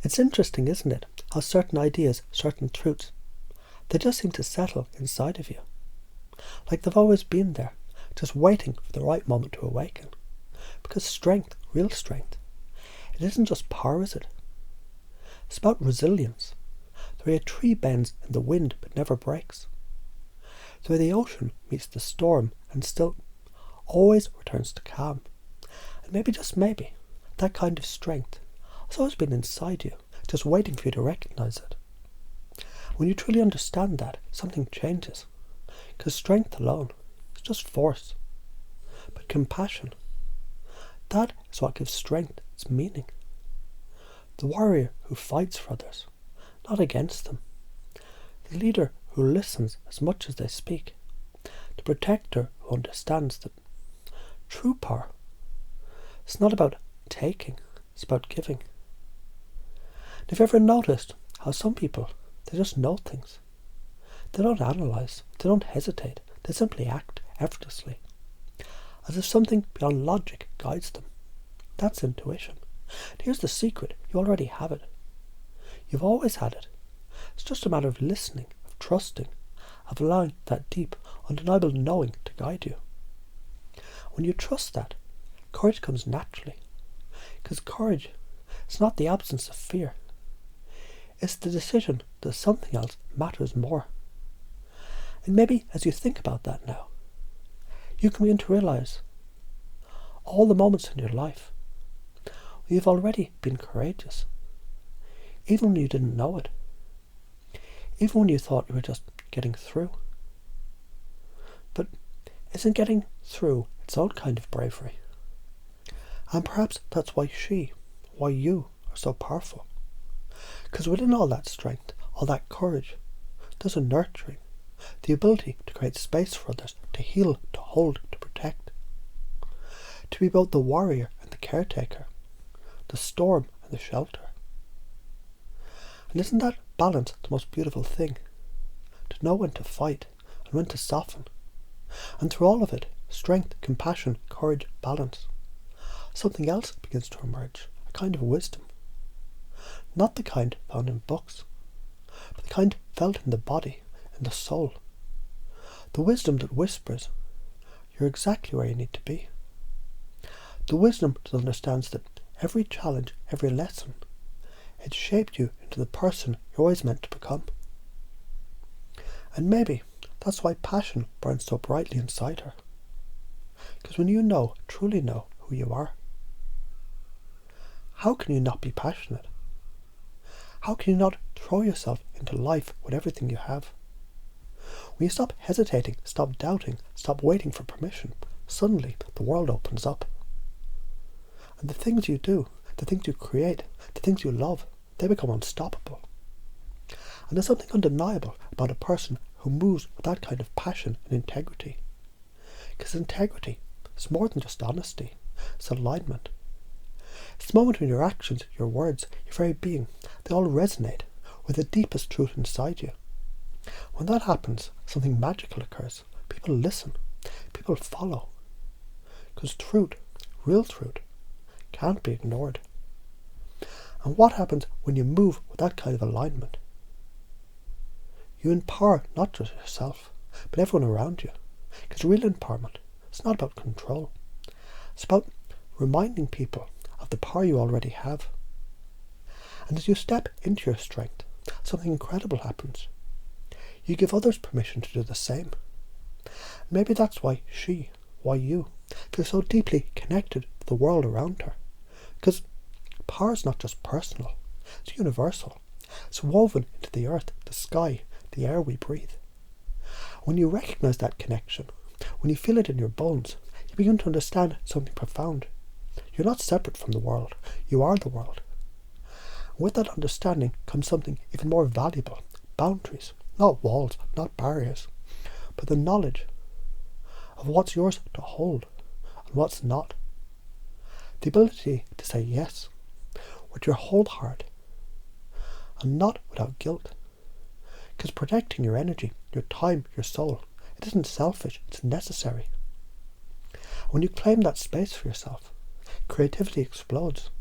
It's interesting, isn't it, how certain ideas, certain truths, they just seem to settle inside of you. Like they've always been there, just waiting for the right moment to awaken. Because strength, real strength, it isn't just power, is it? It's about resilience. The way a tree bends in the wind but never breaks. The way the ocean meets the storm and still always returns to calm. And maybe, just maybe, that kind of strength has always been inside you, just waiting for you to recognise it. When you truly understand that, something changes. Because strength alone is just force. But compassion, that is what gives strength its meaning. The warrior who fights for others, not against them. The leader who listens as much as they speak. The protector who understands that true power, it's not about taking, it's about giving. And have you ever noticed how some people, they just know things? They don't analyse, they don't hesitate, they simply act effortlessly, as if something beyond logic guides them. That's intuition. And here's the secret, you already have it. You've always had it. It's just a matter of listening, of trusting, of allowing that deep, undeniable knowing to guide you. When you trust that, courage comes naturally. Because courage is not the absence of fear. It's the decision that something else matters more. And maybe as you think about that now, you can begin to realise all the moments in your life where you've already been courageous, even when you didn't know it, even when you thought you were just getting through. But isn't getting through its own kind of bravery? And perhaps that's why you are so powerful. Because within all that strength, all that courage, there's a nurturing, the ability to create space for others, to heal, to hold, to protect. To be both the warrior and the caretaker, the storm and the shelter. And isn't that balance the most beautiful thing? To know when to fight and when to soften. And through all of it, strength, compassion, courage, balance. Something else begins to emerge, a kind of wisdom. Not the kind found in books, but the kind felt in the body, in the soul. The wisdom that whispers, you're exactly where you need to be. The wisdom that understands that every challenge, every lesson, it shaped you into the person you're always meant to become. And maybe that's why passion burns so brightly inside her. Because when you know, truly know who you are, how can you not be passionate? How can you not throw yourself into life with everything you have? When you stop hesitating, stop doubting, stop waiting for permission, suddenly the world opens up. And the things you do, the things you create, the things you love, they become unstoppable. And there's something undeniable about a person who moves with that kind of passion and integrity. Because integrity is more than just honesty, it's alignment. It's the moment when your actions, your words, your very being, they all resonate with the deepest truth inside you. When that happens, something magical occurs. People listen. People follow. Because truth, real truth, can't be ignored. And what happens when you move with that kind of alignment? You empower not just yourself, but everyone around you. Because real empowerment, it's not about control. It's about reminding people of the power you already have. And as you step into your strength, something incredible happens. You give others permission to do the same. Maybe that's why you, feel so deeply connected to the world around her. Because power is not just personal, it's universal. It's woven into the earth, the sky, the air we breathe. When you recognize that connection, when you feel it in your bones, you begin to understand something profound. You're not separate from the world, you are the world. With that understanding comes something even more valuable, boundaries. Not walls, not barriers, but the knowledge of what's yours to hold and what's not. The ability to say yes with your whole heart and not without guilt. Because protecting your energy, your time, your soul, it isn't selfish, it's necessary. When you claim that space for yourself, creativity explodes.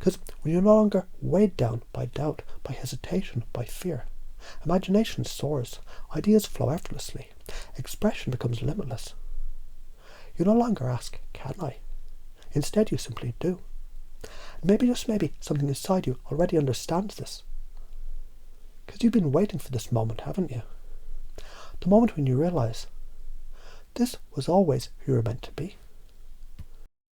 Because when you're no longer weighed down by doubt, by hesitation, by fear, imagination soars, ideas flow effortlessly, expression becomes limitless. You no longer ask, can I? Instead you simply do. And maybe, just maybe, something inside you already understands this. Because you've been waiting for this moment, haven't you? The moment when you realise this was always who you were meant to be.